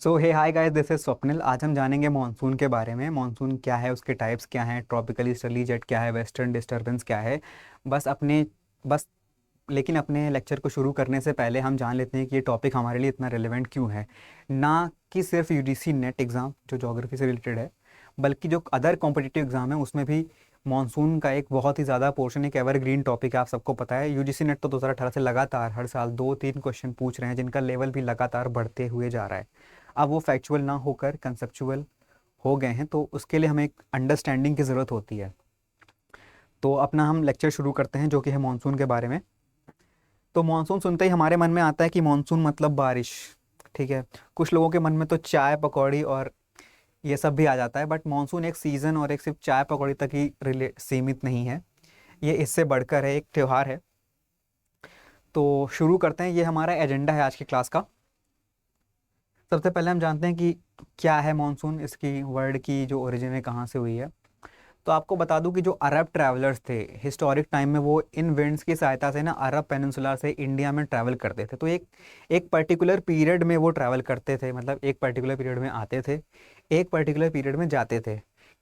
So hey hi guys, this is Swapnil. आज हम जानेंगे मॉनसून के बारे में। मॉनसून क्या है, उसके टाइप्स क्या हैं, ट्रॉपिकल ईस्टर्ली जेट क्या है, वेस्टर्न डिस्टरबेंस क्या है। बस अपने बस लेकिन अपने लेक्चर को शुरू करने से पहले हम जान लेते हैं कि ये टॉपिक हमारे लिए इतना रेलेवेंट क्यों है। ना कि सिर्फ यूजीसी नेट एग्ज़ाम जो ज्योग्राफी से रिलेटेड है, बल्कि जो अदर कॉम्पिटिटिव एग्ज़ाम है उसमें भी मॉनसून का एक बहुत ही ज़्यादा पोर्शन, एक एवरग्रीन टॉपिक है। आप सबको पता है यूजीसी नेट तो 2018 से लगातार हर साल 2-3 क्वेश्चन पूछ रहे हैं, जिनका लेवल भी लगातार बढ़ते हुए जा रहा है। अब वो फैक्चुअल ना होकर कंसेप्चुअल हो गए हैं, तो उसके लिए हमें एक अंडरस्टैंडिंग की ज़रूरत होती है। तो अपना हम लेक्चर शुरू करते हैं, जो कि है मानसून के बारे में। तो मानसून सुनते ही हमारे मन में आता है कि मानसून मतलब बारिश। ठीक है, कुछ लोगों के मन में तो चाय पकौड़ी और ये सब भी आ जाता है, बट मानसून एक सीज़न और एक सिर्फ चाय पकौड़ी तक ही रिले सीमित नहीं है। ये इससे बढ़कर है, एक त्यौहार है। तो शुरू करते हैं, ये हमारा एजेंडा है आज की क्लास का। सबसे पहले हम जानते हैं कि क्या है मानसून, इसकी वर्ड की जो ओरिजिन है कहाँ से हुई है। तो आपको बता दूं कि जो अरब ट्रैवलर्स थे हिस्टोरिक टाइम में, वो इन विंड्स की सहायता से ना अरब पेनिनसुला से इंडिया में ट्रैवल करते थे। तो एक एक पर्टिकुलर पीरियड में वो ट्रैवल करते थे, मतलब एक पर्टिकुलर पीरियड में आते थे, एक पर्टिकुलर पीरियड में जाते थे।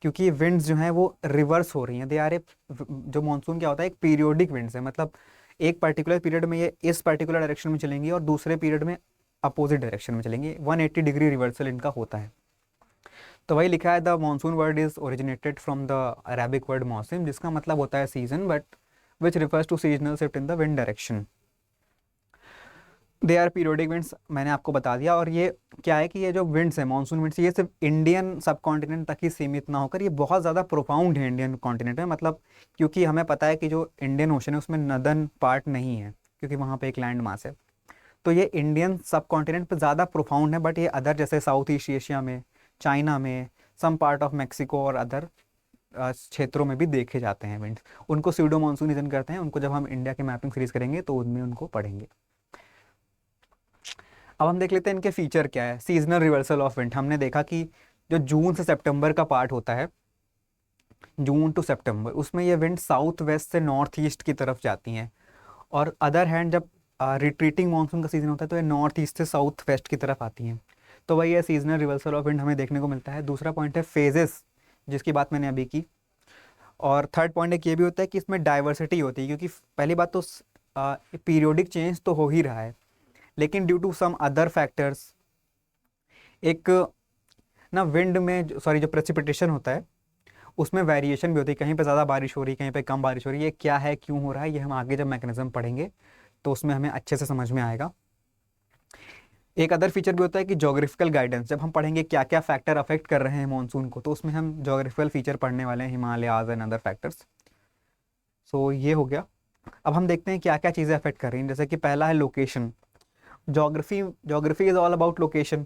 क्योंकि विंड्स जो हैं वो रिवर्स हो रही हैं, दे आर ए, जो मानसून क्या होता है, एक पीरियोडिक विंड्स है। मतलब एक पर्टिकुलर पीरियड में ये इस पर्टिकुलर डायरेक्शन में चलेंगी और दूसरे पीरियड में अपोजिट डायरेक्शन में चलेंगे। 180 डिग्री रिवर्सल इनका होता है। तो वही लिखा है, the monsoon word is originated from the Arabic word mausam, जिसका मतलब होता है season, but which refers to seasonal shift in the wind direction. They are periodic winds, मैंने आपको बता दिया। और ये क्या है कि ये जो विंड्स है, मानसून विंड्स, ये सिर्फ इंडियन सब कॉन्टिनेंट तक ही सीमित ना होकर ये बहुत ज़्यादा प्रोफाउंड है इंडियन कॉन्टिनेंट में। मतलब क्योंकि हमें पता है कि जो इंडियन ओशन है उसमें नदर्न पार्ट नहीं है, क्योंकि वहाँ पे एक लैंड मास है। तो ये इंडियन सब कॉन्टिनेंट पे ज़्यादा प्रोफाउंड है, बट ये अदर जैसे साउथ ईस्ट एशिया में, चाइना में, सम पार्ट ऑफ मेक्सिको और अदर क्षेत्रों में भी देखे जाते हैं विंड्स। उनको स्यूडो मानसूनिज्म करते हैं। उनको जब हम इंडिया के मैपिंग सीरीज करेंगे तो उनमें उनको पढ़ेंगे। अब हम देख लेते हैं इनके फीचर क्या है। सीजनल रिवर्सल ऑफ विंड, हमने देखा कि जो जून से सितंबर का पार्ट होता है, जून टू सितंबर, उसमें ये विंड साउथ वेस्ट से नॉर्थ ईस्ट की तरफ जाती हैं। और अदर हैंड जब रिट्रीटिंग मानसून का सीजन होता है तो ये नॉर्थ ईस्ट से साउथ वेस्ट की तरफ आती हैं। तो वही है, सीजनल रिवर्सल ऑफ विंड हमें देखने को मिलता है। दूसरा पॉइंट है फेजेस, जिसकी बात मैंने अभी की। और थर्ड पॉइंट एक ये भी होता है कि इसमें डाइवर्सिटी होती है, क्योंकि पहली बात तो पीरियोडिक चेंज तो हो ही रहा है, लेकिन due to some other factors एक ना विंड में, सॉरी, जो प्रेसिपिटेशन होता है उसमें वेरिएशन भी होती है। कहीं पे ज़्यादा बारिश हो रही है, कहीं पे कम बारिश हो रही है। ये क्या है, क्यों हो रहा है, ये हम आगे जब मैकेनिज्म पढ़ेंगे तो उसमें हमें अच्छे से समझ में आएगा। एक अदर फीचर भी होता है कि जोग्राफिकल गाइडेंस, जब हम पढ़ेंगे क्या क्या फैक्टर अफेक्ट कर रहे हैं मानसून को, तो उसमें हम जोग्राफिकल फीचर पढ़ने वाले हैं, हिमालयाज एंड अदर फैक्टर्स। सो ये हो गया। अब हम देखते हैं क्या क्या चीज़ें अफेक्ट कर रही हैं। जैसे कि पहला है location. Geography geography is all about location.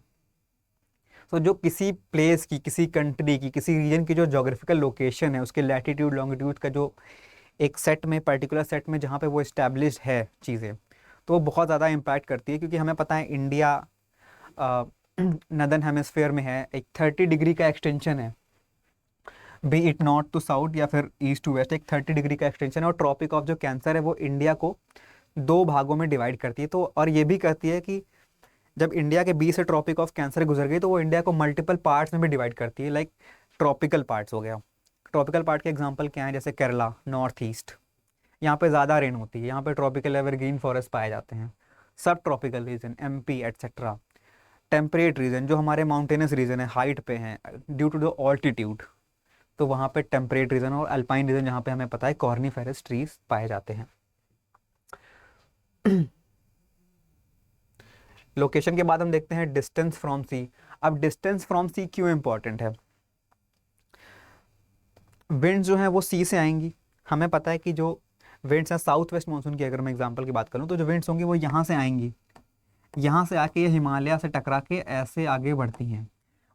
तो जो किसी प्लेस की, किसी कंट्री की, किसी रीजन की जो जोग्राफिकल लोकेशन है, उसके लैटिट्यूड लॉन्गिट्यूड का जो एक सेट में, पर्टिकुलर सेट में जहाँ पे वो इस्टेब्लिश्ड है चीज़ें, तो वो बहुत ज़्यादा इम्पैक्ट करती है। क्योंकि हमें पता है इंडिया नदर्न हेमिस्फेयर में है, एक 30 डिग्री का एक्सटेंशन है, be it north to south या फिर ईस्ट टू वेस्ट, एक 30 डिग्री का एक्सटेंशन है। और ट्रॉपिक ऑफ जो कैंसर है वो इंडिया को दो भागों में डिवाइड करती है। तो और ये भी कहती है कि जब इंडिया के बीच से ट्रॉपिक ऑफ कैंसर गुजर गई तो वो इंडिया को मल्टीपल पार्ट्स में भी डिवाइड करती है, लाइक ट्रॉपिकल पार्ट्स हो गया। ट्रॉपिकल पार्ट के एग्जांपल क्या है, जैसे केरला, नॉर्थ ईस्ट, यहाँ पे ज़्यादा रेन होती है, यहाँ पे ट्रॉपिकल एवरग्रीन फॉरेस्ट पाए जाते हैं। सब tropical region, MP etcetera. Temperate region, जो हमारे माउंटेनस रीजन है, हाइट पे हैं ड्यू टू द ऑल्टीट्यूड, तो वहाँ पे टेम्परेट रीजन। और अल्पाइन रीजन, जहाँ पे हमें पता है कॉर्निफेरस ट्रीज पाए जाते हैं। लोकेशन के बाद हम देखते हैं डिस्टेंस फ्रॉम सी। अब डिस्टेंस फ्रॉम सी क्यों इंपॉर्टेंट है। विंड्स जो हैं वो सी से आएंगी। हमें पता है कि जो विंड्स हैं साउथ वेस्ट मानसून की, अगर मैं एग्जांपल की बात करूं, तो जो विंड्स होंगी वो यहाँ से आएंगी, यहाँ से आके ये हिमालय से टकरा के ऐसे आगे बढ़ती हैं।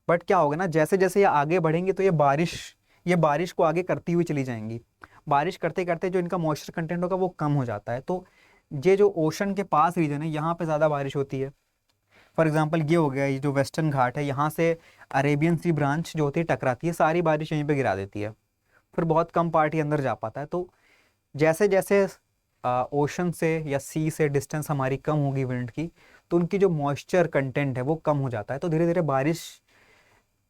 बट क्या होगा ना, जैसे जैसे ये आगे बढ़ेंगी तो ये बारिश को आगे करती हुई चली जाएंगी। बारिश करते करते जो इनका मॉइस्चर कंटेंट होगा वो कम हो जाता है। तो ये जो ओशन के पास रीजन है, यहाँ पे ज़्यादा बारिश होती है। फॉर एग्जाम्पल ये हो गया, ये जो वेस्टर्न घाट है, यहाँ से अरेबियन सी ब्रांच जो होती है टकराती है, सारी बारिश यहीं पे गिरा देती है। फिर बहुत कम पार्टी अंदर जा पाता है। तो जैसे जैसे ओशन से या सी से डिस्टेंस हमारी कम होगी विंड की, तो उनकी जो मॉइस्चर कंटेंट है वो कम हो जाता है, तो धीरे धीरे बारिश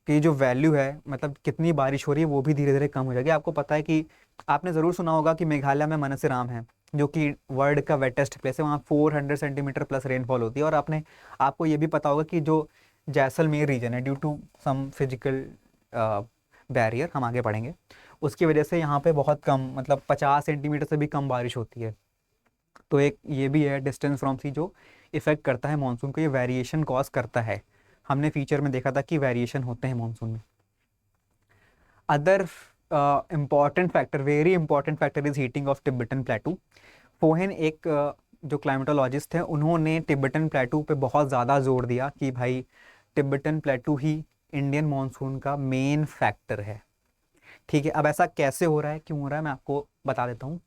की जो वैल्यू है, मतलब कितनी बारिश हो रही है, वो भी धीरे धीरे कम हो जाएगी। आपको पता है कि आपने ज़रूर सुना होगा कि मेघालय में मनसेराम है, जो कि वर्ल्ड का वेटेस्ट प्लेस है, वहाँ 400 सेंटीमीटर प्लस रेनफॉल होती है। और आपको ये भी पता होगा कि जो जैसलमेर रीजन है, due to some physical barrier, हम आगे पढ़ेंगे, उसकी वजह से यहाँ पे बहुत कम, मतलब 50 सेंटीमीटर से भी कम बारिश होती है। तो एक ये भी है डिस्टेंस फ्रॉम सी जो इफेक्ट करता है मानसून को, ये वेरिएशन कॉज करता है। हमने फीचर में देखा था कि वेरिएशन होते हैं मानसून में। Other important factor, very important factor is heating of Tibetan plateau. Flohn एक जो क्लाइमेटोलॉजिस्ट हैं, उन्होंने तिब्बतन प्लेटू पे बहुत ज़्यादा जोर दिया कि भाई तिब्बतन प्लेटू ही इंडियन मानसून का मेन फैक्टर है। ठीक है, अब ऐसा कैसे हो रहा है, क्यों हो रहा है, मैं आपको बता देता हूँ।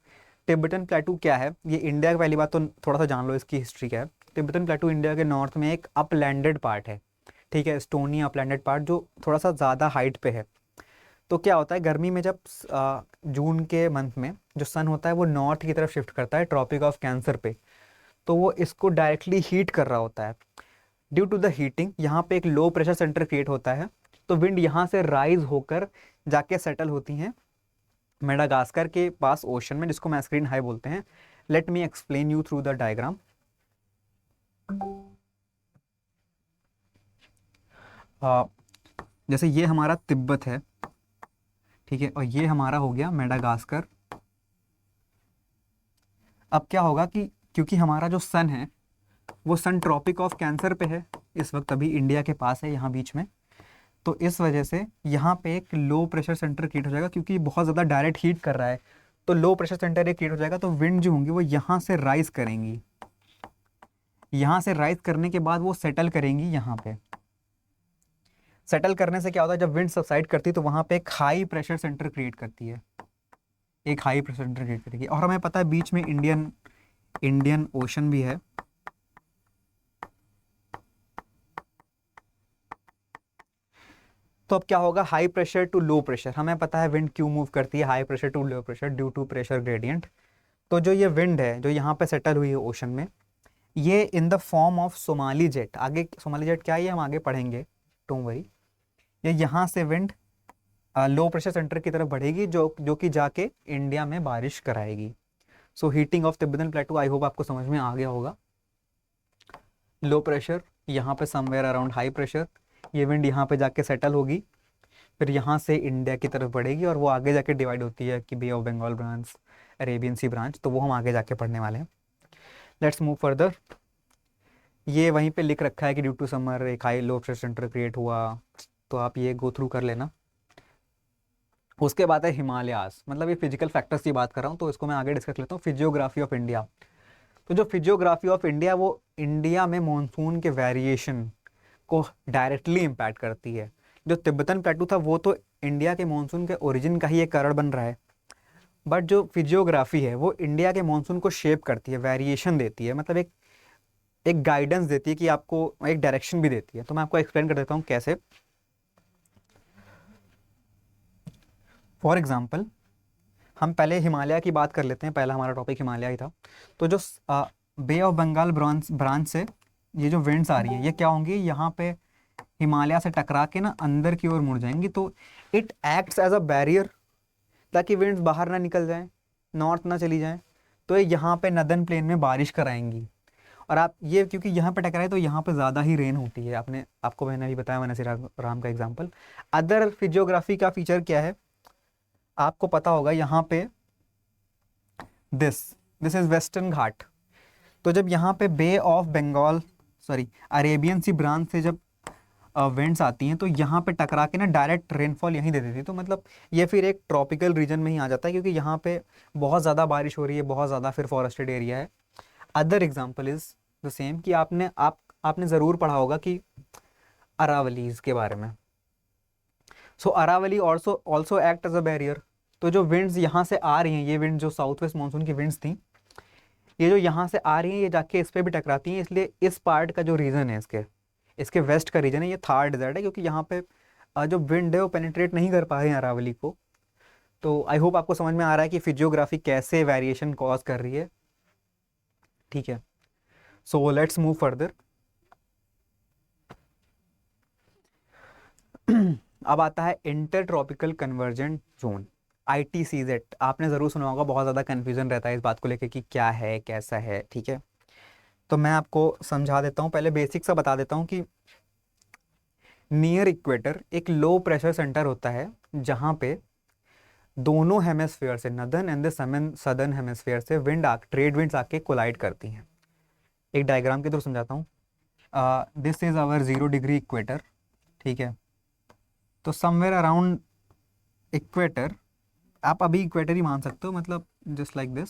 तिब्बतन प्लेटू क्या है, ये इंडिया की, पहली बात तो थोड़ा सा जान लो इसकी हिस्ट्री क्या है। तिब्बतन प्लेटू इंडिया के नॉर्थ में एक अपलैंडेड पार्ट है, ठीक है, स्टोनी अपलैंडेड पार्ट, जो थोड़ा सा ज़्यादा हाइट पे है। तो क्या होता है, गर्मी में जब जून के मंथ में जो सन होता है वो नॉर्थ की तरफ शिफ्ट करता है, ट्रॉपिक ऑफ कैंसर पे, तो वो इसको डायरेक्टली हीट कर रहा होता है। ड्यू टू द हीटिंग यहाँ पे एक लो प्रेशर सेंटर क्रिएट होता है, तो विंड यहाँ से राइज होकर जाके सेटल होती हैं मेडागास्कर के पास ओशन में, जिसको मैस्करीन हाई बोलते हैं। Let me explain you through the diagram. जैसे ये हमारा तिब्बत है, ठीक है, और ये हमारा हो गया मेडागास्कर। अब क्या होगा कि क्योंकि हमारा जो सन है वो सन ट्रॉपिक ऑफ कैंसर पे है इस वक्त, अभी इंडिया के पास है यहाँ बीच में, तो इस वजह से यहाँ पे एक लो प्रेशर सेंटर क्रिएट हो जाएगा, क्योंकि बहुत ज़्यादा डायरेक्ट हीट कर रहा है, तो लो प्रेशर सेंटर एक क्रिएट हो जाएगा, तो विंड जो होंगी वो यहाँ से राइज करेंगी, यहाँ से राइज करने के बाद वो सेटल करेंगी यहाँ पे। सेटल करने से क्या होता है, जब विंड सबसाइड करती है तो वहाँ पे एक हाई प्रेशर सेंटर क्रिएट करती है, एक हाई प्रेशर सेंटर क्रिएट करेगी। और हमें पता है बीच में इंडियन ओशन भी है, तो अब क्या होगा, high pressure to low pressure. हमें पता है विंड क्यों मूव करती है high pressure to low pressure, due to pressure gradient. तो जो ये विंड है जो यहाँ पे सेटल हुई है ओशन में, ये in the form of Somali jet, आगे सोमाली जेट क्या है ये हम आगे पढ़ेंगे, डोंट वरी। ये यहाँ से विंड लो प्रेशर सेंटर की तरफ बढ़ेगी, जो कि जाके इंडिया में बारिश कराएगी। So heating of Tibetan plateau, I hope आपको समझ में आ गया होगा। लो प्रेशर यहाँ पे समवेयर अराउंड हाई प्रेशर, ये विंड यहाँ पे जाके सेटल होगी, फिर यहाँ से इंडिया की तरफ बढ़ेगी, और वो आगे जाके डिवाइड होती है कि Bay of Bengal branch, Arabian Sea branch, तो वो हम आगे जाके पढ़ने वाले हैं। Let's move further. ये वहीं पे लिख रखा है कि ड्यू टू समर एक high low pressure centre create हुआ, तो आप ये गो थ्रू कर लेना। उसके बाद है हिमालयास, मतलब ये फिजिकल फैक्टर्स की बात कर रहा हूँ, तो इसको मैं आगे डिस्कस लेता हूँ। फिजियोग्राफी ऑफ इंडिया, तो जो फिजियोग्राफी ऑफ इंडिया वो इंडिया में मॉनसून के वेरिएशन को डायरेक्टली इम्पैक्ट करती है। जो तिब्बतन प्लेटू था वो तो इंडिया के मॉनसून के ओरिजिन का ही एक कारण बन रहा है, बट जो फिजियोग्राफी है वो इंडिया के मॉनसून को शेप करती है, वेरिएशन देती है, मतलब एक गाइडेंस देती है कि आपको एक डायरेक्शन भी देती है। तो मैं आपको एक्सप्लेन कर देता हूँ कैसे। फॉर एग्जाम्पल हम पहले हिमालय की बात कर लेते हैं, पहला हमारा टॉपिक हिमालय ही था। तो जो बे ऑफ बंगाल ब्रांच से ये जो विंड्स आ रही है, ये क्या होंगी, यहाँ पे हिमालय से टकरा के ना अंदर की ओर मुड़ जाएंगी, तो it acts as a barrier, ताकि विंड्स बाहर ना निकल जाएं, नॉर्थ ना चली जाएं, तो ये यहाँ पे नदर्न प्लेन में बारिश कराएंगी। और आप ये क्योंकि यहाँ पे टकराए तो यहाँ पे ज़्यादा ही रेन होती है, आपको मैंने अभी बताया मनसेराम का एग्जाम्पल। अदर फिजियोग्राफी का फीचर क्या है, आपको पता होगा, यहाँ पे this this is Western Ghat. तो जब यहाँ पे Bay of Bengal, sorry Arabian Sea branch से जब विंड्स आती हैं, तो यहाँ पे टकरा के ना डायरेक्ट रेनफॉल यहीं दे देती है, तो मतलब ये फिर एक ट्रॉपिकल रीजन में ही आ जाता है, क्योंकि यहाँ पे बहुत ज़्यादा बारिश हो रही है, बहुत ज़्यादा फिर फॉरेस्टेड एरिया है। Other example is the same, कि आपने ज़रूर पढ़ा होगा कि अरावलीज के बारे में। सो Aravalli also act as a barrier. तो जो विंड्स यहाँ से आ रही हैं, ये विंड जो साउथ वेस्ट मानसून की विंड्स थी, ये जो यहाँ से आ रही हैं ये जाके इस पर भी टकराती हैं, इसलिए इस पार्ट का जो रीजन है, इसके वेस्ट का रीजन है, ये थार डेजर्ट है, क्योंकि यहाँ पे जो विंड है वो पेनिट्रेट नहीं कर पा रहे हैं अरावली को। तो आई होप आपको समझ में आ रहा है कि फिजियोग्राफी कैसे वेरिएशन कॉज कर रही है। ठीक है, सो लेट्स मूव फर्दर। अब आता है inter tropical convergent zone, ITCZ। आपने ज़रूर सुना होगा, बहुत ज़्यादा कन्फ्यूज़न रहता है इस बात को लेकर कि क्या है कैसा है, ठीक है। तो मैं आपको समझा देता हूँ, पहले बेसिक सा बता देता हूँ कि नियर इक्वेटर एक लो प्रेशर सेंटर होता है जहाँ पे दोनों हेमेस्फेयर से, northern and the southern hemisphere से ट्रेड विंड्स आके कोलाइड करती हैं। एक डायग्राम के थ्रू समझाता हूँ। This is our 0 degree equator, ठीक है। तो समवेयर अराउंड इक्वेटर, आप अभी इक्वेटर ही मान सकते हो, मतलब just like this,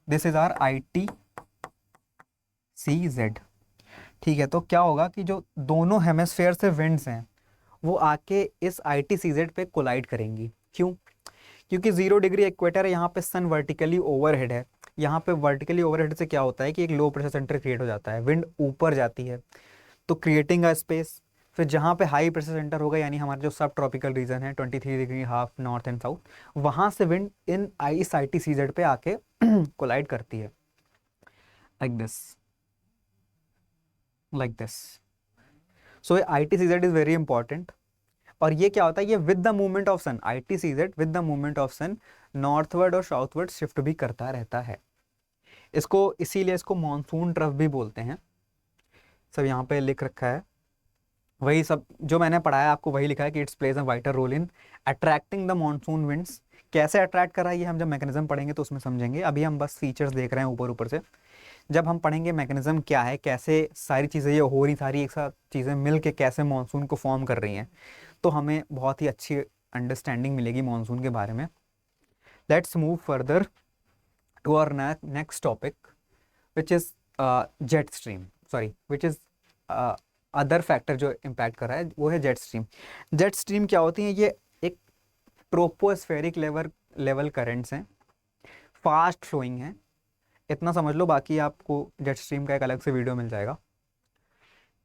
this is our ITCZ, ठीक है। तो क्या होगा कि जो दोनों हेमेस्फेयर से विंड्स हैं वो आके इस ITCZ पे कोलाइड करेंगी। क्यों? क्योंकि 0 डिग्री इक्वेटर है, यहाँ पे सन वर्टिकली ओवरहेड है। यहाँ पे वर्टिकली ओवरहेड से क्या होता है कि एक लो प्रेशर सेंटर क्रिएट हो जाता है, विंड ऊपर जाती है तो क्रिएटिंग अ स्पेस। फिर जहाँ पे हाई प्रेशर सेंटर होगा, यानी हमारा जो सब ट्रॉपिकल रीजन है 23 degree half north and south, वहाँ से विंड इन इस ITCZ पे आके कोलाइड करती है, like this, like this. So ITCZ is very important. और ये क्या होता है, ये with the movement of sun, ITCZ with the movement of sun northward और साउथवर्ड शिफ्ट भी करता रहता है। इसको इसीलिए इसको मॉनसून ट्रफ भी बोलते हैं। सब यहाँ पे लिख रखा है, वही सब जो मैंने पढ़ाया आपको वही लिखा है कि it's plays a wider role in attracting the monsoon winds. कैसे अट्रैक्ट कर रहा है ये हम जब मैकेनिज्म पढ़ेंगे तो उसमें समझेंगे, अभी हम बस फीचर्स देख रहे हैं ऊपर ऊपर से। जब हम पढ़ेंगे मैकेनिज्म क्या है, कैसे सारी चीज़ें ये हो रही, सारी एक साथ चीज़ें मिल के कैसे मानसून को फॉर्म कर रही हैं, तो हमें बहुत ही अच्छी अंडरस्टैंडिंग मिलेगी मानसून के बारे में। Let's move further to our next topic which is jet stream, sorry which is other factor जो इम्पैक्ट कर रहा है वो है जेट स्ट्रीम। जेट स्ट्रीम क्या होती है, ये एक ट्रोपोस्फेरिक लेवल करंट्स हैं, फास्ट फ्लोइंग है, इतना समझ लो। बाकी आपको जेट स्ट्रीम का एक अलग से वीडियो मिल जाएगा।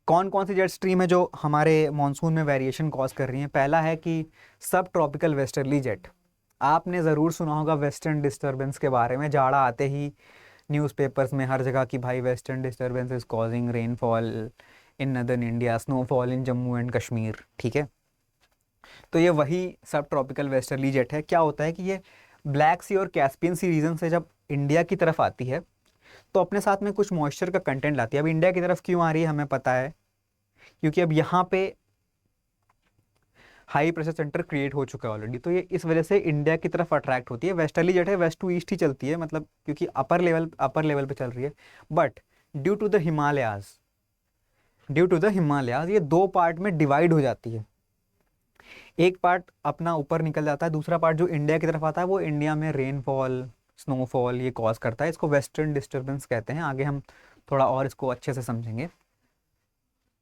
कौन कौन सी जेट स्ट्रीम है जो हमारे मॉनसून में वेरिएशन कॉज कर रही हैं? पहला है कि सब ट्रॉपिकल वेस्टर्ली जेट। आपने ज़रूर सुना होगा वेस्टर्न डिस्टर्बेंस के बारे में, जाड़ा आते ही न्यूज़पेपर्स में हर जगह कि भाई western disturbance is causing rainfall in northern India, snowfall in Jammu and Kashmir, ठीक है। तो ये वही सब ट्रॉपिकल वेस्टर्ली जेट है। क्या होता है कि ये ब्लैक सी और कैस्पियन सी रीजन से जब इंडिया की तरफ आती है तो अपने साथ में कुछ मॉइस्चर का कंटेंट लाती है। अब इंडिया की तरफ क्यों आ रही है हमें पता है, क्योंकि अब यहाँ पे हाई प्रेशर सेंटर क्रिएट हो चुका है ऑलरेडी, तो ये इस वजह से इंडिया की तरफ अट्रैक्ट होती है। वेस्टर्ली जेट है, वेस्ट टू ईस्ट ही चलती है, मतलब क्योंकि अपर लेवल पे चल रही है। But due to the Himalayas, ये दो पार्ट में डिवाइड हो जाती है। एक पार्ट अपना ऊपर निकल जाता है, दूसरा पार्ट जो इंडिया की तरफ आता है वो इंडिया में रेनफॉल स्नोफॉल ये कॉज करता है। इसको वेस्टर्न डिस्टर्बेंस कहते हैं। आगे हम थोड़ा और इसको अच्छे से समझेंगे।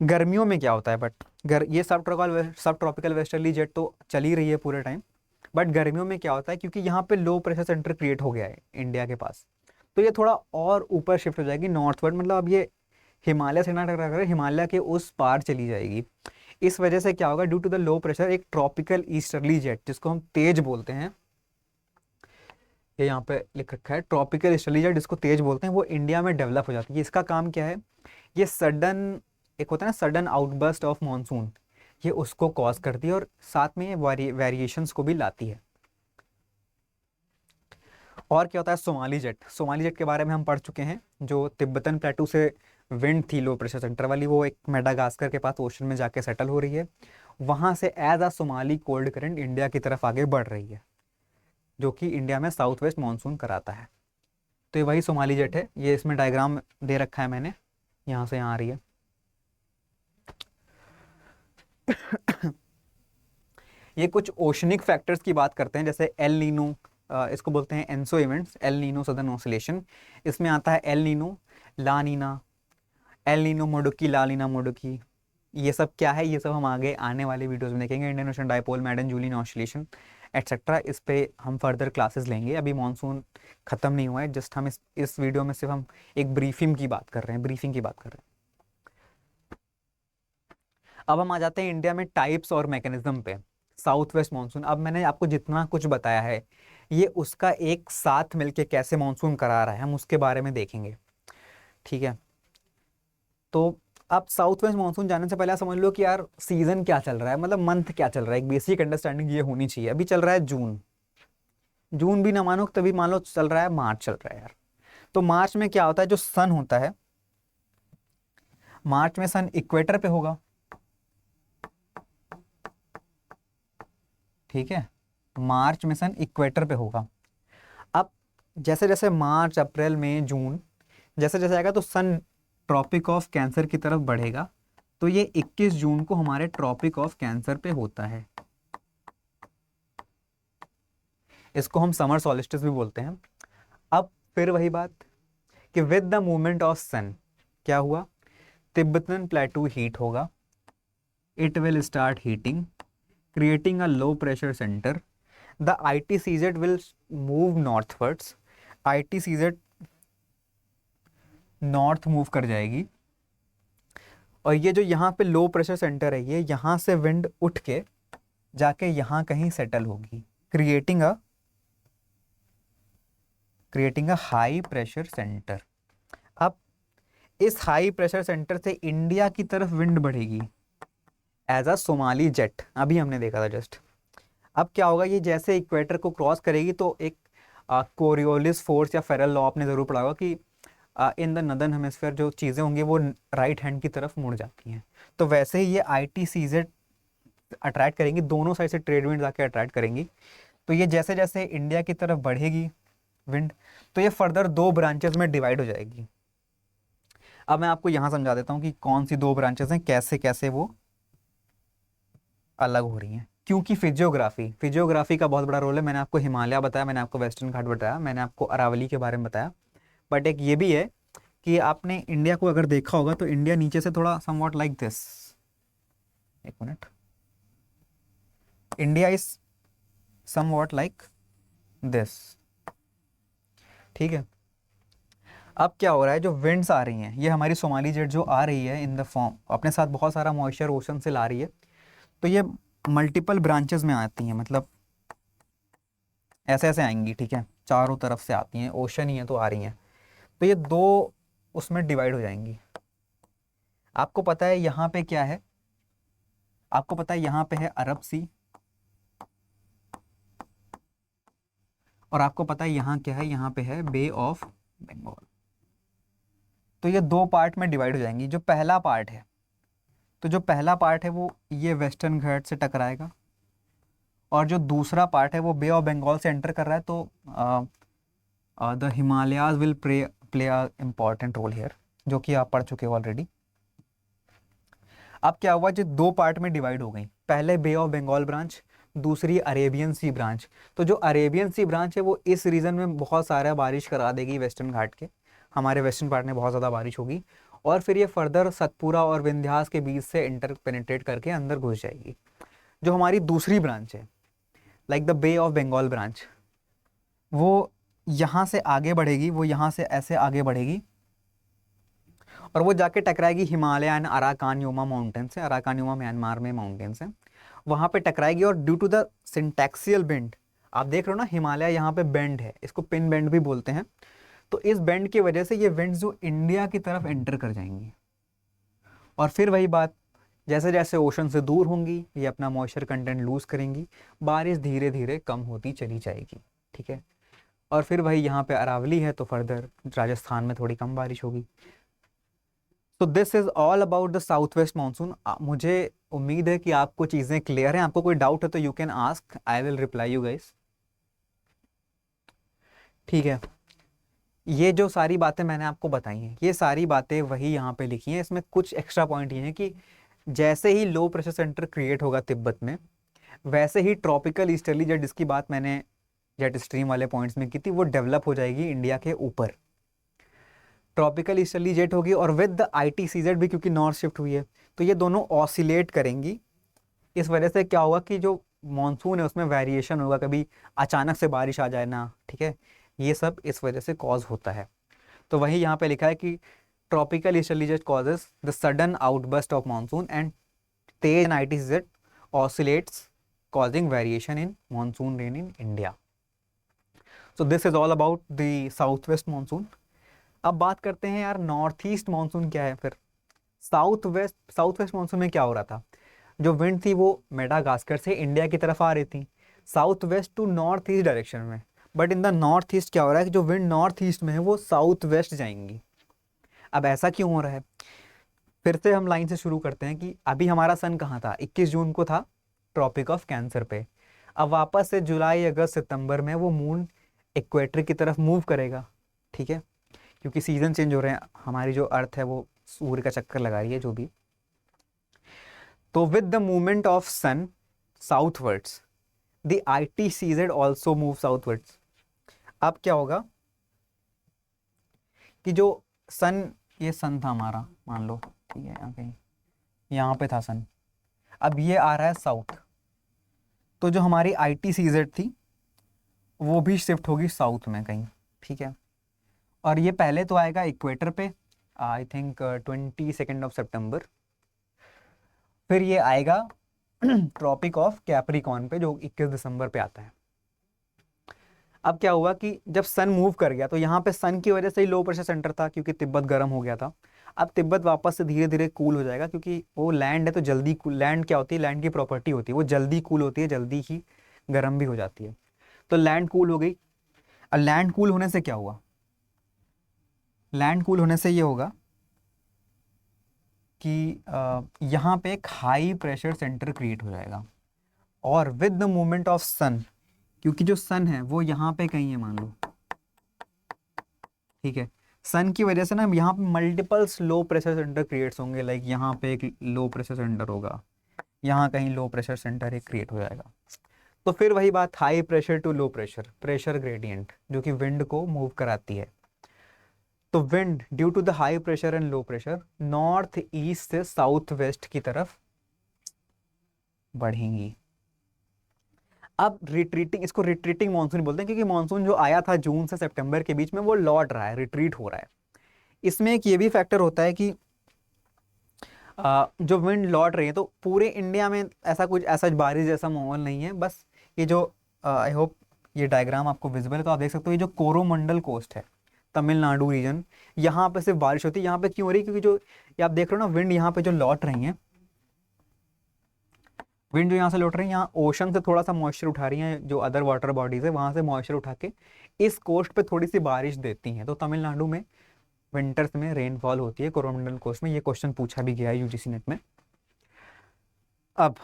गर्मियों में क्या होता है, बट ये सब ट्रॉपिकल वेस्टर्ली जेट तो चल ही रही है पूरे टाइम, बट गर्मियों में क्या होता है, क्योंकि यहाँ पे लो प्रेशर सेंटर क्रिएट हो गया है इंडिया के पास, तो ये थोड़ा और ऊपर शिफ्ट हो जाएगी नॉर्थवर्ड, मतलब अब ये हिमालय से ना टकरा कर हिमालय के उस पार चली जाएगी। इस वजह से क्या होगा, due to the low pressure एक ट्रॉपिकल ईस्टर्ली जेट जिसको हम तेज बोलते हैं, ये यहाँ पे लिख रखा है ट्रॉपिकल ईस्टर्ली जेट जिसको तेज बोलते हैं, वो इंडिया में डेवलप हो जाती है। इसका काम क्या है, ये सडन, एक होता है ना सडन आउटबर्स्ट ऑफ मॉनसून, ये उसको कॉज करती है और साथ में वेरिएशंस को भी लाती है। और क्या होता है, सोमाली जेट के बारे में हम पढ़ चुके हैं, जो तिब्बतन प्लेटू से विंड थी लो प्रेशर सेंटर वाली, वो एक मेडागास्कर के पास ओशन में जाके सेटल हो रही है, वहां से as a Somali cold current India की तरफ आगे बढ़ रही है, जो कि इंडिया में साउथ वेस्ट मानसून कराता है। तो ये वही सोमाली जेट है, ये इसमें डायग्राम दे रखा है मैंने, यहाँ से यहाँ आ रही है। ये कुछ ओशनिक फैक्टर्स की बात करते हैं, जैसे एल नीनो, इसको बोलते हैं ENSO events, El Nino southern oscillation. इसमें आता है एल नीनो, ला नीना, एल नीनो मोडुकी, ला नीना मोडुकी। ये सब क्या है, ये सब हम आगे आने वाले वीडियोस में देखेंगे। Indian Ocean dipole, Madden Julian oscillation etcetera, इस पे हम फर्दर क्लासेस लेंगे। अभी मानसून खत्म नहीं हुआ है, जस्ट हम इस वीडियो में सिर्फ हम एक ब्रीफिंग की बात कर रहे हैं, अब हम आ जाते हैं इंडिया में टाइप्स और मैकेनिज्म पे। साउथ वेस्ट मानसून, अब मैंने आपको जितना कुछ बताया है ये उसका एक साथ मिलके कैसे मानसून करा रहा है हम उसके बारे में देखेंगे, ठीक है। तो अब साउथ वेस्ट मानसून जाने से पहले आप समझ लो कि यार सीजन क्या चल रहा है, मतलब मंथ क्या चल रहा है, एक बेसिक अंडरस्टैंडिंग ये होनी चाहिए। अभी चल रहा है जून, जून भी ना मानो तभी मान लो चल रहा है मार्च चल रहा है यार। तो मार्च में क्या होता है, जो सन होता है, मार्च में सन इक्वेटर पे होगा, ठीक है, मार्च में सन इक्वेटर पे होगा। अब जैसे जैसे मार्च अप्रैल मई जून जैसे जैसे आएगा तो सन ट्रॉपिक ऑफ कैंसर की तरफ बढ़ेगा। तो ये 21 जून को हमारे ट्रॉपिक ऑफ कैंसर पे होता है। इसको हम समर सॉलिस्टिस भी बोलते हैं। अब फिर वही बात कि विद द मूवमेंट ऑफ सन क्या हुआ, तिब्बतन प्लेटू हीट होगा, it will start heating creating a low pressure center. The ITCZ will move northwards. ITCZ north move कर जाएगी, और ये जो यहाँ पे लो प्रेशर सेंटर है, ये यहाँ से विंड उठ के जाके यहाँ कहीं सेटल होगी, creating a high pressure centre. अब इस हाई प्रेशर सेंटर से इंडिया की तरफ विंड बढ़ेगी एज अ सोमाली जेट, अभी हमने देखा था जस्ट। अब क्या होगा, ये जैसे इक्वेटर को क्रॉस करेगी तो एक कोरियोलिस फोर्स या फेरल लॉ आपने ज़रूर पढ़ा होगा कि इन द नदर्न हेमिस्फीयर जो चीज़ें होंगी वो राइट हैंड की तरफ मुड़ जाती हैं। तो वैसे ही ये ITCZ अट्रैक्ट करेंगी, दोनों साइड से ट्रेड विंड आके अट्रैक्ट करेंगी। तो ये जैसे जैसे इंडिया की तरफ बढ़ेगी विंड, तो ये फर्दर दो ब्रांचेस में डिवाइड हो जाएगी। अब मैं आपको यहाँ समझा देता हूँ कि कौन सी दो ब्रांचेस हैं, कैसे कैसे वो अलग हो रही हैं। क्योंकि फिजियोग्राफी का बहुत बड़ा रोल है। मैंने आपको हिमालय बताया, मैंने आपको वेस्टर्न घाट बताया, मैंने आपको अरावली के बारे में बताया, बट एक ये भी है कि आपने इंडिया को अगर देखा होगा तो इंडिया नीचे से थोड़ा समवॉट लाइक दिस, एक minute, India is somewhat like this, ठीक है। अब क्या हो रहा है, जो विंड्स आ रही हैं, ये हमारी सोमाली जेट जो आ रही है इन द फॉर्म, अपने साथ बहुत सारा मॉइस्चर ओशन से ला रही है। तो ये मल्टीपल ब्रांचेस में आती हैं, मतलब ऐसे ऐसे आएंगी, ठीक है, चारों तरफ से आती हैं, ओशन ही है तो आ रही हैं। तो ये दो उसमें डिवाइड हो जाएंगी। आपको पता है यहाँ पे क्या है, आपको पता है यहाँ पे है अरब सी, और आपको पता है यहाँ क्या है, यहाँ पे है बे ऑफ बंगाल। तो ये दो पार्ट में डिवाइड हो जाएंगी। जो पहला पार्ट है, तो जो पहला पार्ट है वो ये वेस्टर्न घाट से टकराएगा, और जो दूसरा पार्ट है वो बे ऑफ बंगाल से एंटर कर रहा है। तो the Himalayas will play a important role here, जो कि आप पढ़ चुके हो ऑलरेडी। अब क्या हुआ, जो दो पार्ट में डिवाइड हो गई, पहले बे ऑफ बंगाल ब्रांच, दूसरी अरेबियन सी ब्रांच। तो जो अरेबियन सी ब्रांच है वो इस रीजन में बहुत सारा बारिश करा देगी, वेस्टर्न घाट के हमारे वेस्टर्न पार्ट में बहुत ज़्यादा बारिश होगी, और फिर ये फर्दर सतपुरा और विंध्यास के बीच से इंटर पेनिट्रेट करके अंदर घुस जाएगी। जो हमारी दूसरी ब्रांच है, like the Bay of Bengal branch, वो यहाँ से आगे बढ़ेगी, वो यहाँ से ऐसे आगे बढ़ेगी, और वो जाके टकराएगी हिमालय एंड अराकानयुमा माउंटेन से। अराकानयुमा म्यांमार में माउंटेन्स हैं, वहाँ पे टकराएगी। और ड्यू टू द सिंटैक्सियल बेंड, आप देख रहे हो ना हिमालय यहाँ पे बेंड है, इसको पिन बेंड भी बोलते हैं। तो इस बेंड की वजह से ये विंड्स जो इंडिया की तरफ एंटर कर जाएंगी, और फिर वही बात, जैसे जैसे ओशन से दूर होंगी ये अपना मॉइस्चर कंटेंट लूज करेंगी, बारिश धीरे धीरे कम होती चली जाएगी, ठीक है। और फिर वही यहाँ पे अरावली है तो फर्दर राजस्थान में थोड़ी कम बारिश होगी। तो this is all about the south west monsoon. मुझे उम्मीद है कि आपको चीज़ें क्लियर हैं। आपको कोई डाउट है तो you can ask, I will reply you guys, ठीक है। ये जो सारी बातें मैंने आपको बताई हैं, ये सारी बातें वही यहाँ पे लिखी हैं। इसमें कुछ एक्स्ट्रा पॉइंट ये हैं कि जैसे ही लो प्रेशर सेंटर क्रिएट होगा तिब्बत में, वैसे ही ट्रॉपिकल ईस्टर्ली जेट, जिसकी बात मैंने जेट स्ट्रीम वाले पॉइंट्स में की थी, वो डेवलप हो जाएगी इंडिया के ऊपर। ट्रॉपिकल ईस्टर्ली जेट होगी और विद द ITCZ भी, क्योंकि नॉर्थ शिफ्ट हुई है, तो ये दोनों ऑसिलेट करेंगी। इस वजह से क्या होगा कि जो मॉनसून है उसमें वेरिएशन होगा, कभी अचानक से बारिश आ जाए ना, ठीक है, ये सब इस वजह से कॉज होता है। तो वही यहाँ पे लिखा है कि tropical easterly jet causes the sudden outburst of monsoon and Tej and ITCZ oscillates causing variation in monsoon rain in India. So this is all about the southwest monsoon. अब बात करते हैं यार नॉर्थ ईस्ट मानसून क्या है फिर। South west monsoon में क्या हो रहा था, जो विंड थी वो मेडागास्कर से इंडिया की तरफ आ रही थी, south west to north east direction में। But in the north east क्या हो रहा है कि जो विंड नॉर्थ ईस्ट में है वो साउथ वेस्ट जाएंगी। अब ऐसा क्यों हो रहा है, फिर से हम लाइन से शुरू करते हैं कि अभी हमारा सन कहाँ था, 21 जून को था ट्रॉपिक ऑफ कैंसर पे। अब वापस से जुलाई अगस्त सितंबर में वो मून इक्वेटर की तरफ मूव करेगा, ठीक है, क्योंकि सीजन चेंज हो रहे हैं, हमारी जो अर्थ है वो सूर्य का चक्कर लगा रही है जो भी। तो with the movement of sun southwards the ITCZ also move southwards. अब क्या होगा कि जो सन, ये सन था हमारा मान लो, ठीक है, ओके, यहाँ पे था सन, अब ये आ रहा है साउथ, तो जो हमारी ITCZ थी वो भी शिफ्ट होगी साउथ में कहीं, ठीक है। और ये पहले तो आएगा इक्वेटर पे, आई थिंक 22 सितंबर, फिर ये आएगा ट्रॉपिक ऑफ कैप्रिकॉर्न पे जो 21 दिसंबर पे आता है। अब क्या हुआ कि जब सन मूव कर गया तो यहाँ पे सन की वजह से ही लो प्रेशर सेंटर था, क्योंकि तिब्बत गर्म हो गया था। अब तिब्बत वापस से धीरे धीरे कूल हो जाएगा, क्योंकि वो लैंड है तो जल्दी कूल, लैंड क्या होती है, लैंड की प्रॉपर्टी होती है वो जल्दी कूल होती है, जल्दी ही गर्म भी हो जाती है। तो लैंड कूल हो गई। और लैंड कूल होने से क्या हुआ, लैंड कूल होने से ये होगा कि यहाँ पे एक हाई प्रेशर सेंटर क्रिएट हो जाएगा। और विद द मूवमेंट ऑफ सन, क्योंकि जो सन है वो यहाँ पे कहीं है मान लो, ठीक है, सन की वजह से ना यहाँ पे multiple low pressure center creates होंगे, लाइक यहाँ पे एक लो प्रेशर सेंटर होगा, यहाँ कहीं लो प्रेशर सेंटर एक क्रिएट हो जाएगा। तो फिर वही बात, high pressure to low pressure, pressure gradient जो कि विंड को मूव कराती है। तो wind due to the high pressure and low pressure north east से साउथ वेस्ट की तरफ बढ़ेंगी। अब रिट्रीटिंग, इसको रिट्रीटिंग मानसून बोलते हैं, क्योंकि मानसून जो आया था जून से सितंबर के बीच में वो लौट रहा है, रिट्रीट हो रहा है। इसमें एक ये भी फैक्टर होता है कि जो विंड लौट रही है तो पूरे इंडिया में ऐसा कुछ ऐसा बारिश जैसा माहौल नहीं है। बस ये जो, आई होप ये डायग्राम आपको विजिबल है, तो आप देख सकते हो ये जो कोरोमंडल कोस्ट है, तमिलनाडु रीजन, यहाँ पे सिर्फ बारिश होती है। यहाँ पे क्यों हो रही है, क्योंकि जो ये आप देख रहे हो ना विंड यहाँ पे जो लौट रही है, विंड जो यहाँ से लौट रही है, यहाँ ओशन से थोड़ा सा मॉइस्चर उठा रही है, जो अदर वाटर बॉडीज है वहां से मॉइस्चर उठा के इस कोस्ट पे थोड़ी सी बारिश देती हैं। तो तमिलनाडु में विंटर्स में रेनफॉल होती है कोरोमंडल कोस्ट में। ये क्वेश्चन पूछा भी गया है UGC नेट में। अब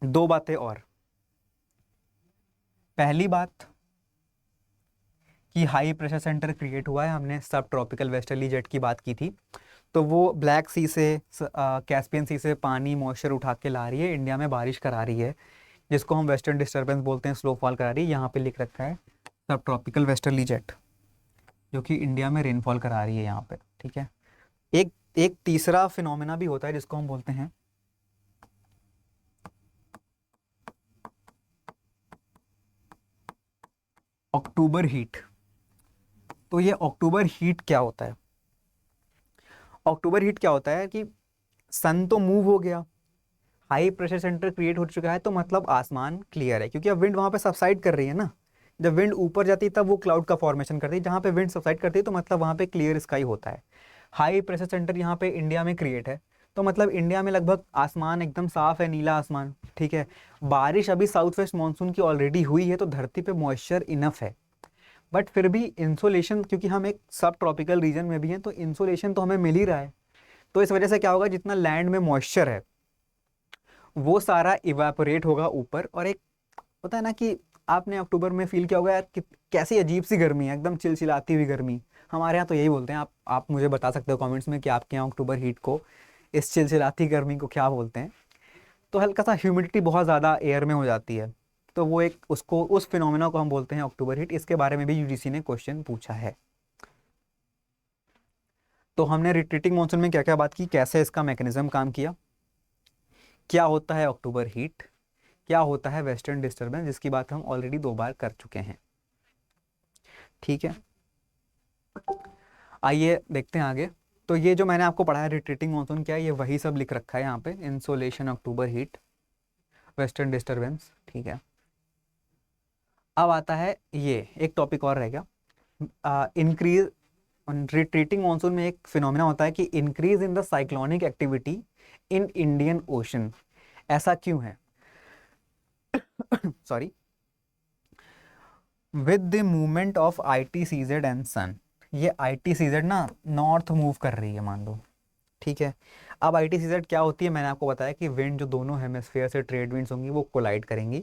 दो बातें और, पहली बात कि हाई प्रेशर सेंटर क्रिएट हुआ है, हमने सब ट्रॉपिकल वेस्टर्ली जेट की बात की थी, तो वो ब्लैक सी से कैस्पियन सी से पानी मॉइस्चर उठा के ला रही है, इंडिया में बारिश करा रही है, जिसको हम वेस्टर्न डिस्टर्बेंस बोलते हैं, स्नोफॉल करा रही है। यहाँ पे लिख रखा है सब ट्रॉपिकल वेस्टर्ली जेट, जो कि इंडिया में रेनफॉल करा रही है यहाँ पे, ठीक है। एक एक तीसरा फिनोमेना भी होता है जिसको हम बोलते हैं अक्टूबर हीट। तो ये अक्टूबर हीट क्या होता है, अक्टूबर हीट क्या होता है कि सन तो मूव हो गया, हाई प्रेशर सेंटर क्रिएट हो चुका है, तो मतलब आसमान क्लियर है, क्योंकि अब विंड वहां पे सबसाइड कर रही है ना। जब विंड ऊपर जाती है तब वो क्लाउड का फॉर्मेशन करती है, जहाँ पे विंड सबसाइड करती है तो मतलब वहां पे क्लियर स्काई होता है। हाई प्रेशर सेंटर यहाँ पे इंडिया में क्रिएट है, तो मतलब इंडिया में लगभग आसमान एकदम साफ है, नीला आसमान, ठीक है। बारिश अभी साउथ वेस्ट मानसून की ऑलरेडी हुई है, तो धरती पे मॉइस्चर इनफ है। बट फिर भी इंसोलेशन, क्योंकि हम एक सब ट्रॉपिकल रीजन में भी हैं, तो इंसोलेशन तो हमें मिल ही रहा है। तो इस वजह से क्या होगा, जितना लैंड में मॉइस्चर है वो सारा इवापोरेट होगा ऊपर। और एक होता है ना कि आपने अक्टूबर में फील किया होगा यार कि कैसी अजीब सी गर्मी है, एकदम चिलचिलाती हुई गर्मी। हमारे यहाँ तो यही बोलते हैं, आप मुझे बता सकते हो कमेंट्स में कि आपके यहाँ अक्टूबर हीट को, इस चिलचिलाती गर्मी को क्या बोलते हैं। तो हल्का सा ह्यूमिडिटी बहुत ज़्यादा एयर में हो जाती है, तो वो एक उसको, उस फिनोमेना को हम बोलते हैं अक्टूबर हीट। इसके बारे में भी UGC ने क्वेश्चन पूछा है। तो हमने रिट्रीटिंग मानसून में क्या क्या बात की, कैसे इसका मैकेनिज्म काम किया, क्या होता है अक्टूबर हीट, क्या होता है वेस्टर्न डिस्टर्बेंस, जिसकी बात हम ऑलरेडी 2 बार कर चुके हैं, ठीक है। आइए देखते हैं आगे। तो ये जो मैंने आपको पढ़ाया रिट्रीटिंग मानसून क्या है, ये वही सब लिख रखा है यहाँ पे, इंसोलेशन, अक्टूबर हीट, वेस्टर्न डिस्टर्बेंस, ठीक है। अब आता है ये एक टॉपिक और रह गया, इंक्रीज, रिट्रीटिंग मानसून में एक फिनोमेना होता है कि increase in the cyclonic activity in Indian Ocean. ऐसा क्यों है? Sorry. With the movement of ITCZ and sun, ये ITCZ ना नॉर्थ मूव कर रही है मान लो, ठीक है। अब ITCZ क्या होती है, मैंने आपको बताया कि विंड जो दोनों हेमिस्फीयर से ट्रेड विंड्स होंगी वो कोलाइड करेंगी।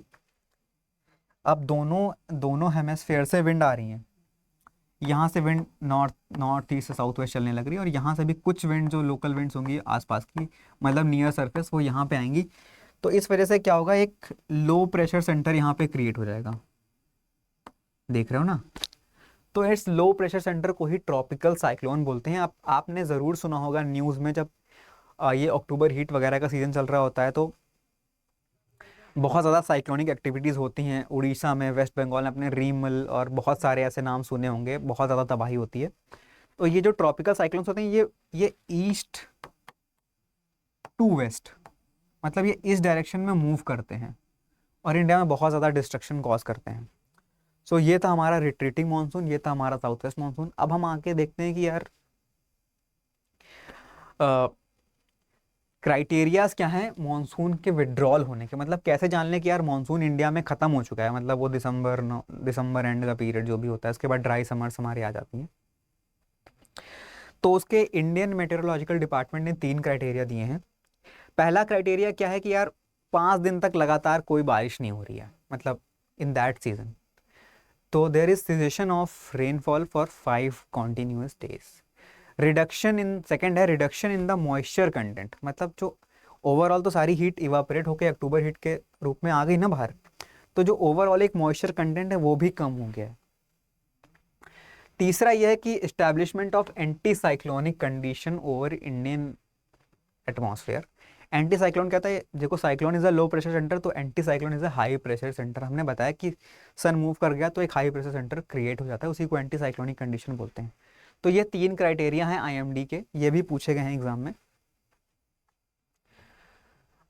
अब दोनों दोनों हेमिस्फीयर से विंड आ रही हैं, यहाँ से विंड नॉर्थ ईस्ट से साउथ वेस्ट चलने लग रही है, और यहाँ से भी कुछ विंड जो लोकल विंड्स होंगी आसपास की, मतलब नियर सरफेस, वो यहाँ पे आएंगी। तो इस वजह से क्या होगा, एक लो प्रेशर सेंटर यहाँ पे क्रिएट हो जाएगा, देख रहे हो ना। तो इस लो प्रेशर सेंटर को ही ट्रॉपिकल साइक्लोन बोलते हैं। आपने ज़रूर सुना होगा न्यूज़ में, जब ये अक्टूबर हीट वगैरह का सीज़न चल रहा होता है तो बहुत ज़्यादा साइक्लोनिक एक्टिविटीज़ होती हैं उड़ीसा में, वेस्ट बंगाल में, अपने रीमल और बहुत सारे ऐसे नाम सुने होंगे, बहुत ज़्यादा तबाही होती है। तो ये जो ट्रॉपिकल साइक्लोन्स होते हैं ये ईस्ट टू वेस्ट, मतलब ये इस डायरेक्शन में मूव करते हैं और इंडिया में बहुत ज़्यादा डिस्ट्रक्शन कॉज करते हैं। सो ये था हमारा रिट्रीटिंग मानसून, ये था हमारा साउथ वेस्ट मानसून। अब हम आके देखते हैं कि यार क्राइटेरियाज क्या हैं मानसून के विड्रॉल होने के, मतलब कैसे जान लें कि यार मानसून इंडिया में ख़त्म हो चुका है, मतलब वो दिसंबर एंड का पीरियड जो भी होता है, उसके बाद ड्राई समर्स हमारी आ जाती हैं। तो उसके इंडियन मेटेरोलॉजिकल डिपार्टमेंट ने 3 क्राइटेरिया दिए हैं। पहला क्राइटेरिया क्या है कि यार 5 दिन तक लगातार कोई बारिश नहीं हो रही है, मतलब इन दैट सीजन। तो there is cessation of rainfall for 5 continuous days. Reduction in, second है reduction in the moisture content, मतलब जो ओवरऑल तो सारी हीट इवापोरेट होकर अक्टूबर हीट के रूप में आ गई ना बाहर, तो जो ओवरऑल एक मॉइस्चर कंटेंट है वो भी कम हो गया है। तीसरा यह है कि establishment of anti cyclonic condition over Indian atmosphere. Anti cyclone कहता है, देखो cyclone is a low pressure centre, तो anti cyclone is a high pressure centre. हमने बताया कि सन मूव कर गया तो एक हाई प्रेशर सेंटर क्रिएट हो जाता है, उसी को एंटी साइक्लोनिक कंडीशन बोलते हैं। तो ये 3 क्राइटेरिया हैं IMD के, ये भी पूछे गए हैं एग्जाम में।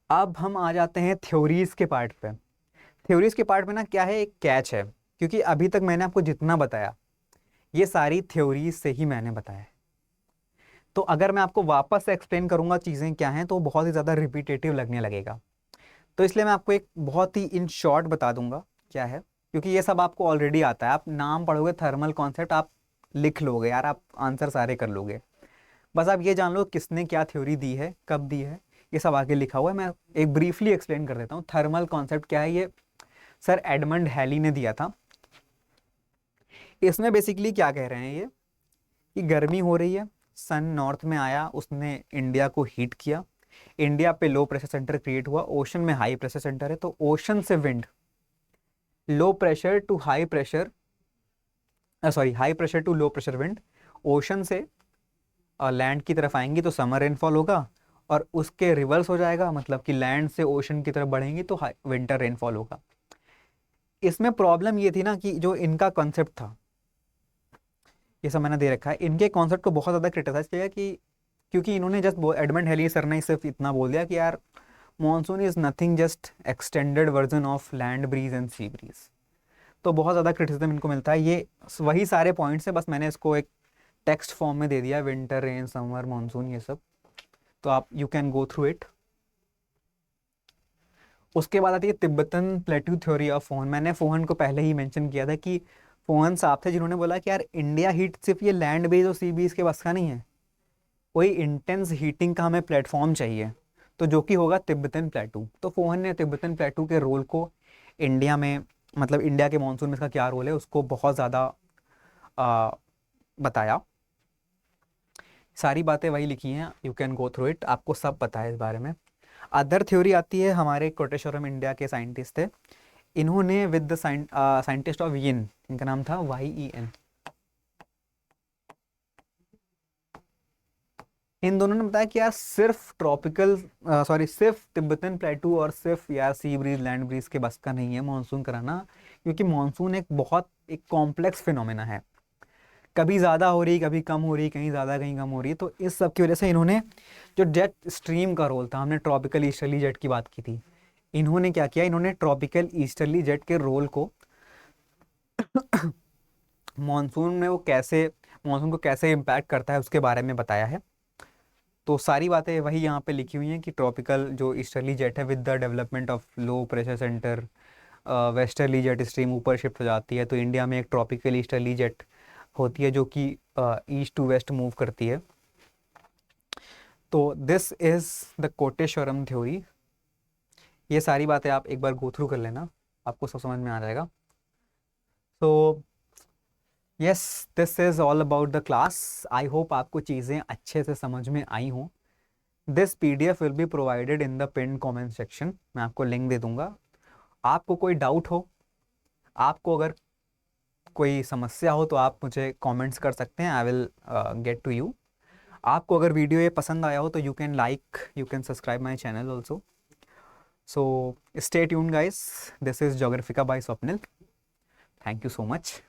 अब हम आ जाते हैं थ्योरीज के पार्ट पे। थ्योरीज के पार्ट में ना क्या है, एक कैच है, क्योंकि अभी तक मैंने आपको जितना बताया ये सारी थ्योरीज से ही मैंने बताया है। तो अगर मैं आपको वापस से एक्सप्लेन करूंगा चीज़ें क्या हैं तो बहुत ही ज़्यादा रिपीटेटिव लगने लगेगा। तो इसलिए मैं आपको एक बहुत ही इन शॉर्ट बता दूंगा क्या है, क्योंकि ये सब आपको ऑलरेडी आता है। आप नाम पढ़ोगे थर्मल कॉन्सेप्ट, आप लिख लोगे यार, आप आंसर सारे कर लोगे। बस आप ये जान लो किसने क्या थ्योरी दी है, कब दी है, ये सब आगे लिखा हुआ है। मैं एक ब्रीफली एक्सप्लेन कर देता हूँ थर्मल कॉन्सेप्ट क्या है। ये सर एडमंड हैली ने दिया था। इसमें बेसिकली क्या कह रहे हैं ये, कि गर्मी हो रही है, सन नॉर्थ में आया, उसने इंडिया को हीट किया, इंडिया पे लो प्रेशर सेंटर क्रिएट हुआ, ओशन में हाई प्रेशर सेंटर है, तो ओशन से wind low pressure to high pressure, sorry high pressure to low pressure wind ocean से लैंड की तरफ आएंगी तो समर रेनफॉल होगा, और उसके रिवर्स हो जाएगा, मतलब कि लैंड से ओशन की तरफ बढ़ेंगी तो विंटर रेनफॉल होगा। इसमें प्रॉब्लम ये थी ना कि जो इनका कॉन्सेप्ट था, ये सब मैंने दे रखा है, इनके कॉन्सेप्ट को बहुत ज़्यादा क्रिटिसाइज किया कि क्योंकि इन्होंने जस्ट एडमंड हेली सर ने सिर्फ इतना बोल दिया कि यार monsoon is nothing just extended version of land breeze and sea breeze. तो बहुत ज़्यादा क्रिटिसिज्म इनको मिलता है। ये वही सारे पॉइंट्स हैं, बस मैंने इसको एक टेक्स्ट फॉर्म में दे दिया, विंटर रेन समर मॉनसून ये सब, तो आप you can go through it. उसके बाद आती है तिब्बतन प्लेट्यू थ्योरी ऑफ फोहन। मैंने फोहन को पहले ही मेंशन किया था कि फोहन साहब थे जिन्होंने बोला कि यार इंडिया हीट सिर्फ ये लैंड बेस और सी बीज के बस का नहीं है, कोई इंटेंस हीटिंग का हमें प्लेटफॉर्म चाहिए, तो जो कि होगा तिब्बतन प्लेटू। तो फोहन ने तिब्बतन प्लेटू के रोल को इंडिया में, मतलब इंडिया के मानसून में इसका क्या रोल है उसको बहुत ज़्यादा बताया। सारी बातें वही लिखी हैं, you can go through it, आपको सब पता है इस बारे में। अदर थ्योरी आती है, हमारे कोटेश्वरम इंडिया के साइंटिस्ट थे, इन्होंने विद द साइंटिस्ट ऑफ यिन, इनका नाम था YEN, इन दोनों ने बताया कि यार सिर्फ सिर्फ तिब्बतन प्लेटू और सिर्फ यार सी ब्रीज लैंड ब्रीज के बस का नहीं है मानसून कराना, क्योंकि मानसून एक बहुत एक कॉम्प्लेक्स फिनोमेना है, कभी ज़्यादा हो रही कभी कम हो रही, कहीं ज़्यादा कहीं कम हो रही। तो इस सब की वजह से इन्होंने जो जेट स्ट्रीम का रोल था, हमने ट्रॉपिकल ईस्टर्ली जेट की बात की थी, इन्होंने क्या किया, इन्होंने ट्रॉपिकल ईस्टर्ली जेट के रोल को मानसून में वो कैसे मानसून को कैसे इम्पैक्ट करता है उसके बारे में बताया है। तो सारी बातें वही यहाँ पे लिखी हुई हैं कि ट्रॉपिकल जो ईस्टर्ली जेट है with the development of low pressure centre, westerly jet stream ऊपर शिफ्ट हो जाती है, तो इंडिया में एक ट्रॉपिकल ईस्टर्ली जेट होती है जो कि ईस्ट टू वेस्ट मूव करती है। तो this is the Koteswaram theory. ये सारी बातें आप एक बार गो थ्रू कर लेना, आपको सब समझ में आ जाएगा। तो yes, this is all about the class. I hope आपको चीज़ें अच्छे से समझ में आई हों। This PDF will be provided in the pin comment section, मैं आपको लिंक दे दूंगा। आपको कोई डाउट हो, आपको अगर कोई समस्या हो तो आप मुझे कमेंट्स कर सकते हैं, I will get to you. आपको अगर वीडियो ये पसंद आया हो तो you can like, you can subscribe my channel also. So stay tune guys, this is Geographica by Swapnil. Thank you so much.